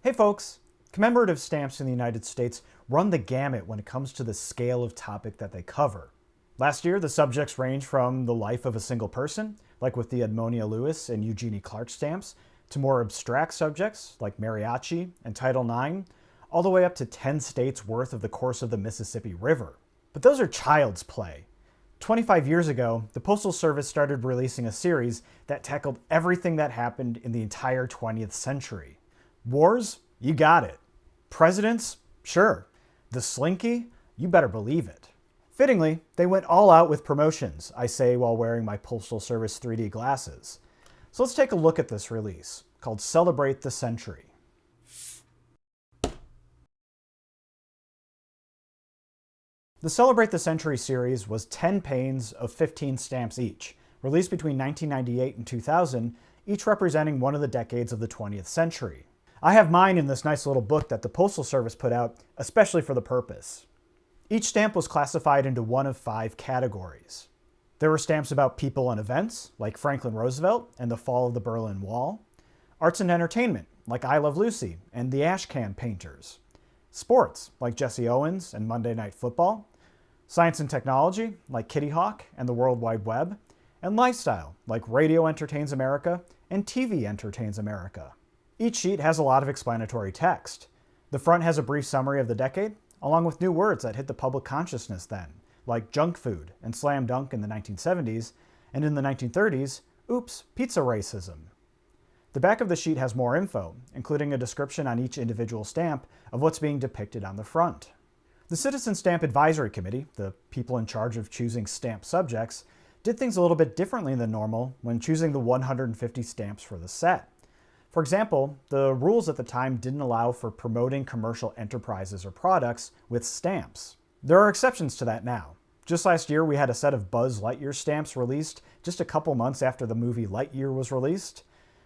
Hey folks! Commemorative stamps in the United States run the gamut when it comes to the scale of topic that they cover. Last year, the subjects range from the life of a single person, like with the Edmonia Lewis and Eugenie Clark stamps, to more abstract subjects like mariachi and Title IX, all the way up to 10 states worth of the course of the Mississippi River. But those are child's play. 25 years ago, the Postal Service started releasing a series that tackled everything that happened in the entire 20th century. Wars? You got it. Presidents? Sure. The Slinky? You better believe it. Fittingly, they went all out with promotions, I say while wearing my Postal Service 3D glasses. So let's take a look at this release, called Celebrate the Century. The Celebrate the Century series was 10 panes of 15 stamps each, released between 1998 and 2000, each representing one of the decades of the 20th century. I have mine in this nice little book that the Postal Service put out, especially for the purpose. Each stamp was classified into one of 5 categories. There were stamps about people and events, like Franklin Roosevelt and the fall of the Berlin Wall. Arts and entertainment, like I Love Lucy and the Ashcan Painters. Sports, like Jesse Owens and Monday Night Football. Science and technology, like Kitty Hawk and the World Wide Web. And lifestyle, like Radio Entertains America and TV Entertains America. Each sheet has a lot of explanatory text. The front has a brief summary of the decade, along with new words that hit the public consciousness then, like junk food and slam dunk in the 1970s, and in the 1930s, oops, pizza racism. The back of the sheet has more info, including a description on each individual stamp of what's being depicted on the front. The Citizen Stamp Advisory Committee, the people in charge of choosing stamp subjects, did things a little bit differently than normal when choosing the 150 stamps for the set. For example, the rules at the time didn't allow for promoting commercial enterprises or products with stamps. There are exceptions to that now. Just last year, we had a set of Buzz Lightyear stamps released just a couple months after the movie Lightyear was released.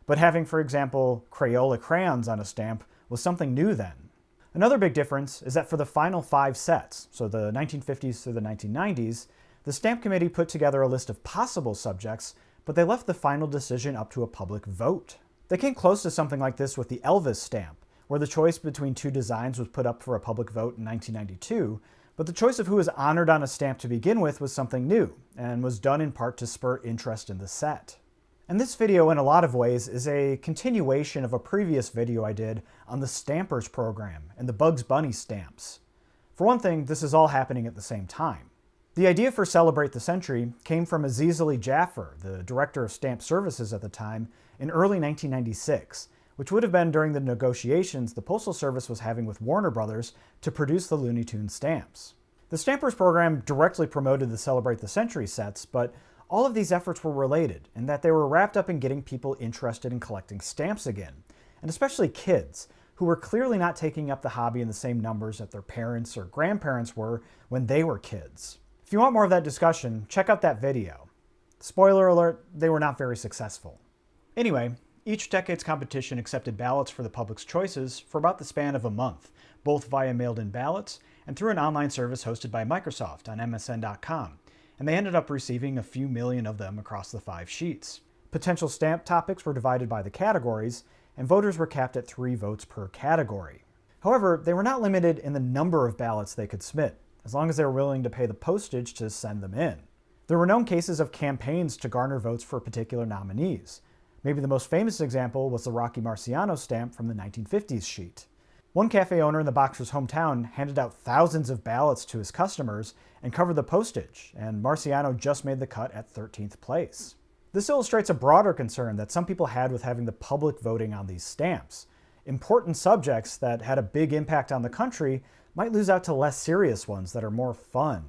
But having, for example, Crayola crayons on a stamp was something new then. Another big difference is that for the final 5 sets, so the 1950s through the 1990s, the Stamp Committee put together a list of possible subjects, but they left the final decision up to a public vote. They came close to something like this with the Elvis stamp, where the choice between 2 designs was put up for a public vote in 1992, but the choice of who was honored on a stamp to begin with was something new, and was done in part to spur interest in the set. And this video, in a lot of ways, is a continuation of a previous video I did on the Stampers program and the Bugs Bunny stamps. For one thing, this is all happening at the same time. The idea for Celebrate the Century came from Aziz Ali Jaffer, the director of Stamp Services at the time, in early 1996, which would have been during the negotiations the Postal Service was having with Warner Brothers to produce the Looney Tunes stamps. The Stampers program directly promoted the Celebrate the Century sets, but all of these efforts were related in that they were wrapped up in getting people interested in collecting stamps again, and especially kids, who were clearly not taking up the hobby in the same numbers that their parents or grandparents were when they were kids. If you want more of that discussion, check out that video. Spoiler alert, they were not very successful. Anyway, each decade's competition accepted ballots for the public's choices for about the span of a month, both via mailed-in ballots and through an online service hosted by Microsoft on MSN.com, and they ended up receiving a few million of them across the 5 sheets. Potential stamp topics were divided by the categories, and voters were capped at 3 votes per category. However, they were not limited in the number of ballots they could submit, as long as they were willing to pay the postage to send them in. There were known cases of campaigns to garner votes for particular nominees. Maybe the most famous example was the Rocky Marciano stamp from the 1950s sheet. One cafe owner in the boxer's hometown handed out thousands of ballots to his customers and covered the postage, and Marciano just made the cut at 13th place. This illustrates a broader concern that some people had with having the public voting on these stamps. Important subjects that had a big impact on the country might lose out to less serious ones that are more fun.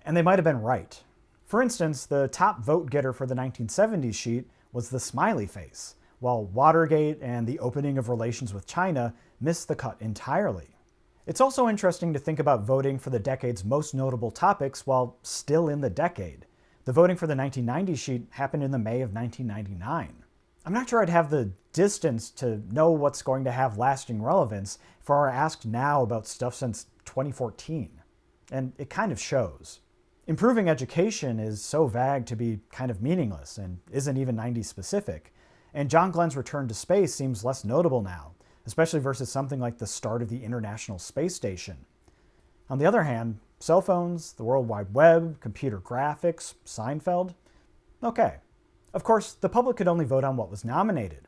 And they might have been right. For instance, the top vote getter for the 1970s sheet was the smiley face, while Watergate and the opening of relations with China missed the cut entirely. It's also interesting to think about voting for the decade's most notable topics while still in the decade. The voting for the 1990 sheet happened in the May of 1999. I'm not sure I'd have the distance to know what's going to have lasting relevance if I were asked now about stuff since 2014. And it kind of shows. Improving education is so vague to be kind of meaningless and isn't even 90s specific. And John Glenn's return to space seems less notable now, especially versus something like the start of the International Space Station. On the other hand, cell phones, the World Wide Web, computer graphics, Seinfeld, okay. Of course, the public could only vote on what was nominated.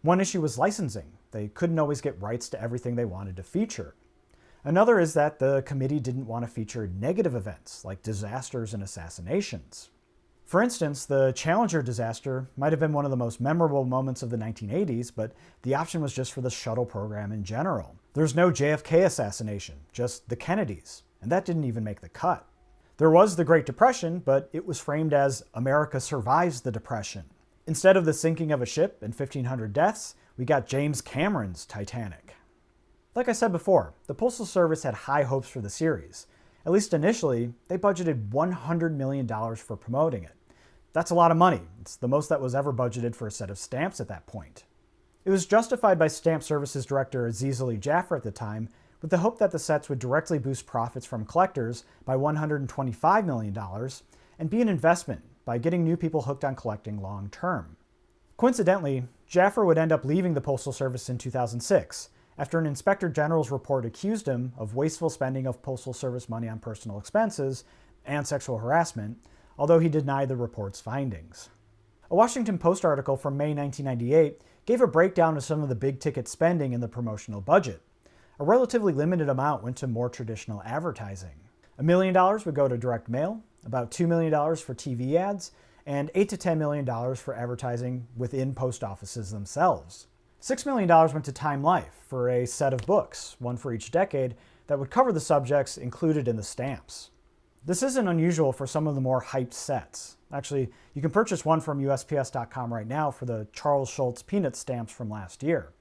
One issue was licensing. They couldn't always get rights to everything they wanted to feature. Another is that the committee didn't want to feature negative events like disasters and assassinations. For instance, the Challenger disaster might have been one of the most memorable moments of the 1980s, but the option was just for the shuttle program in general. There's no JFK assassination, just the Kennedys, and that didn't even make the cut. There was the Great Depression, but it was framed as America survives the Depression. Instead of the sinking of a ship and 1,500 deaths, we got James Cameron's Titanic. Like I said before, the Postal Service had high hopes for the series. At least initially, they budgeted $100 million for promoting it. That's a lot of money. It's the most that was ever budgeted for a set of stamps at that point. It was justified by Stamp Services Director Aziz Ali Jaffer at the time, with the hope that the sets would directly boost profits from collectors by $125 million and be an investment by getting new people hooked on collecting long term. Coincidentally, Jaffer would end up leaving the Postal Service in 2006, after an Inspector General's report accused him of wasteful spending of Postal Service money on personal expenses and sexual harassment, although he denied the report's findings. A Washington Post article from May 1998 gave a breakdown of some of the big-ticket spending in the promotional budget. A relatively limited amount went to more traditional advertising. $1 million would go to direct mail, about $2 million for TV ads, and $8 to $10 million for advertising within post offices themselves. $6 million went to Time Life for a set of books, one for each decade, that would cover the subjects included in the stamps. This isn't unusual for some of the more hyped sets. Actually, you can purchase one from USPS.com right now for the Charles Schulz Peanut stamps from last year.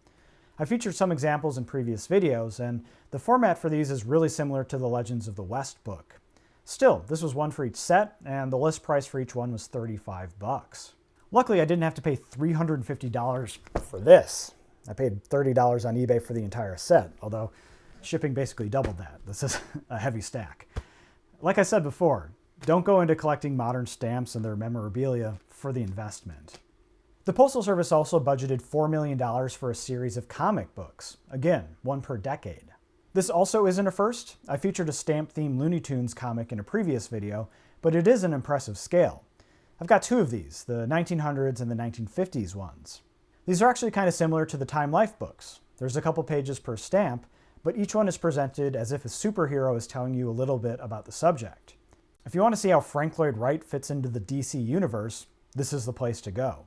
I featured some examples in previous videos, and the format for these is really similar to the Legends of the West book. Still, this was one for each set, and the list price for each one was $35. Luckily, I didn't have to pay $350 for this. I paid $30 on eBay for the entire set, although shipping basically doubled that. This is a heavy stack. Like I said before, don't go into collecting modern stamps and their memorabilia for the investment. The Postal Service also budgeted $4 million for a series of comic books. Again, one per decade. This also isn't a first. I featured a stamp-themed Looney Tunes comic in a previous video, but it is an impressive scale. I've got two of these, the 1900s and the 1950s ones. These are actually kind of similar to the Time Life books. There's a couple pages per stamp, but each one is presented as if a superhero is telling you a little bit about the subject. If you want to see how Frank Lloyd Wright fits into the DC universe, this is the place to go.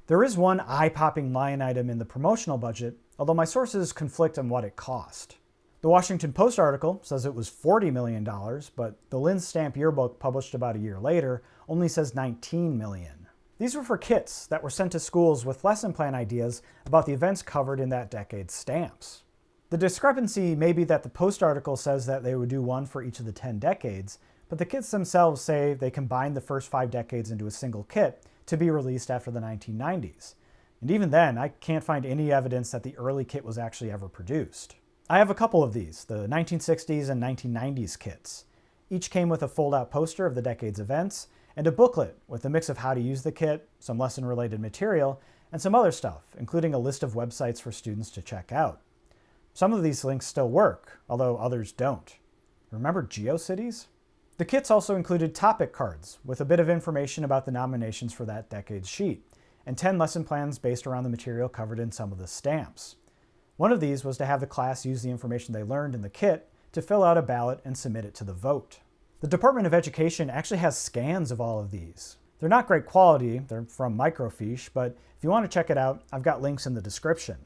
There is one eye-popping line item in the promotional budget, although my sources conflict on what it cost. The Washington Post article says it was $40 million, but the Lynn's Stamp Yearbook published about a year later only says $19 million. These were for kits that were sent to schools with lesson plan ideas about the events covered in that decade's stamps. The discrepancy may be that the Post article says that they would do one for each of the 10 decades, but the kits themselves say they combined the first 5 decades into a single kit to be released after the 1990s. And even then, I can't find any evidence that the early kit was actually ever produced. I have a couple of these, the 1960s and 1990s kits. Each came with a fold-out poster of the decade's events and a booklet with a mix of how to use the kit, some lesson-related material, and some other stuff, including a list of websites for students to check out. Some of these links still work, although others don't. Remember GeoCities? The kits also included topic cards with a bit of information about the nominations for that decade's sheet, and 10 lesson plans based around the material covered in some of the stamps. One of these was to have the class use the information they learned in the kit to fill out a ballot and submit it to the vote. The Department of Education actually has scans of all of these. They're not great quality, they're from microfiche, but if you want to check it out, I've got links in the description.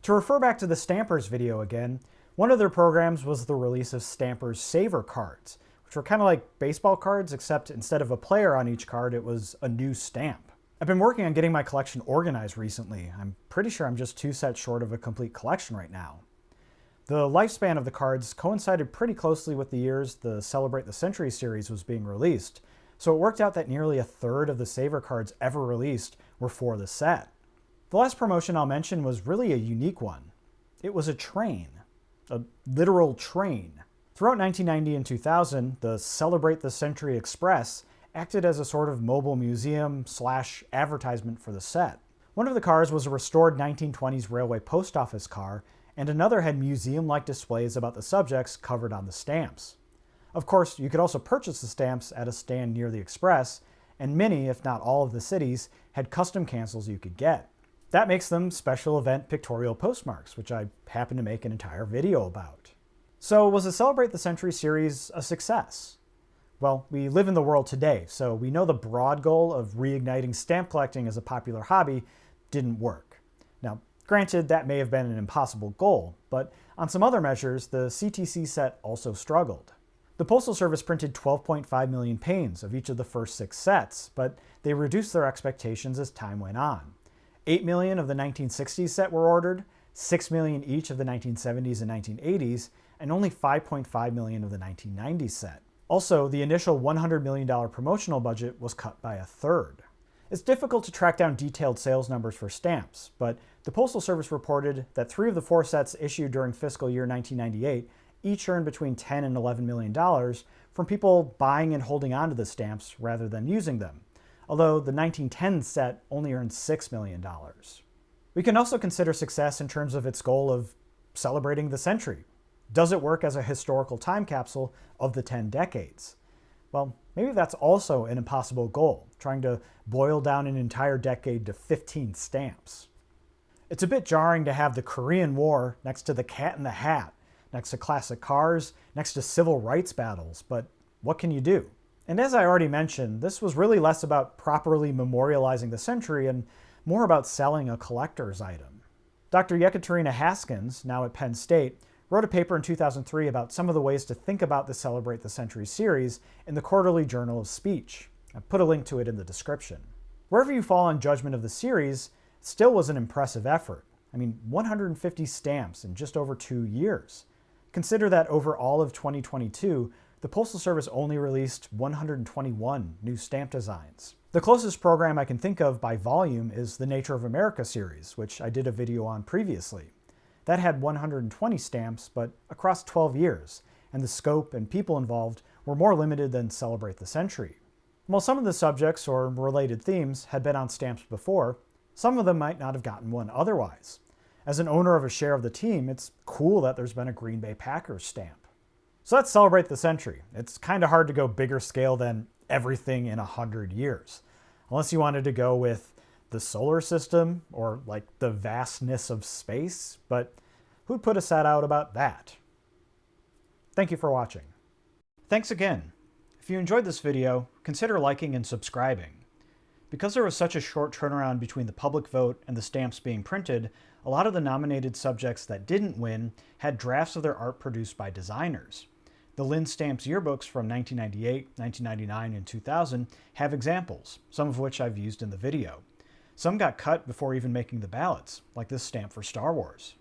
To refer back to the Stampers video again, one of their programs was the release of Stampers Saver cards, which were kind of like baseball cards, except instead of a player on each card, it was a new stamp. I've been working on getting my collection organized recently. I'm pretty sure I'm just 2 sets short of a complete collection right now. The lifespan of the cards coincided pretty closely with the years the Celebrate the Century series was being released, so it worked out that nearly a third of the Saver cards ever released were for the set. The last promotion I'll mention was really a unique one. It was a train. A literal train. Throughout 1990 and 2000, the Celebrate the Century Express acted as a sort of mobile museum/advertisement for the set. One of the cars was a restored 1920s railway post office car, and another had museum-like displays about the subjects covered on the stamps. Of course, you could also purchase the stamps at a stand near the Express, and many, if not all of the cities, had custom cancels you could get. That makes them special event pictorial postmarks, which I happen to make an entire video about. So was the Celebrate the Century series a success? Well, we live in the world today, so we know the broad goal of reigniting stamp collecting as a popular hobby didn't work. Now, granted, that may have been an impossible goal, but on some other measures, the CTC set also struggled. The Postal Service printed 12.5 million panes of each of the first 6 sets, but they reduced their expectations as time went on. 8 million of the 1960s set were ordered, 6 million each of the 1970s and 1980s, and only 5.5 million of the 1990s set. Also, the initial $100 million promotional budget was cut by a third. It's difficult to track down detailed sales numbers for stamps, but the Postal Service reported that 3 of the 4 sets issued during fiscal year 1998 each earned between $10 and $11 million from people buying and holding on to the stamps rather than using them, although the 1910 set only earned $6 million. We can also consider success in terms of its goal of celebrating the century. Does it work as a historical time capsule of the 10 decades? Well, maybe that's also an impossible goal, trying to boil down an entire decade to 15 stamps. It's a bit jarring to have the Korean War next to the Cat in the Hat, next to classic cars, next to civil rights battles, but what can you do? And as I already mentioned, this was really less about properly memorializing the century and more about selling a collector's item. Dr. Yekaterina Haskins, now at Penn State, wrote a paper in 2003 about some of the ways to think about the Celebrate the Century series in the Quarterly Journal of Speech. I've put a link to it in the description. Wherever you fall on judgment of the series, it still was an impressive effort. I mean, 150 stamps in just over 2 years. Consider that over all of 2022, the Postal Service only released 121 new stamp designs. The closest program I can think of by volume is the Nature of America series, which I did a video on previously. That had 120 stamps, but across 12 years, and the scope and people involved were more limited than Celebrate the Century. While some of the subjects or related themes had been on stamps before, some of them might not have gotten one otherwise. As an owner of a share of the team, it's cool that there's been a Green Bay Packers stamp. So let's celebrate the century. It's kind of hard to go bigger scale than everything in 100 years. Unless you wanted to go with the solar system or like the vastness of space, but who'd put a set out about that? Thank you for watching. Thanks again. If you enjoyed this video, consider liking and subscribing. Because there was such a short turnaround between the public vote and the stamps being printed, a lot of the nominated subjects that didn't win had drafts of their art produced by designers. The Lynn Stamps yearbooks from 1998, 1999, and 2000 have examples, some of which I've used in the video. Some got cut before even making the ballots, like this stamp for Star Wars.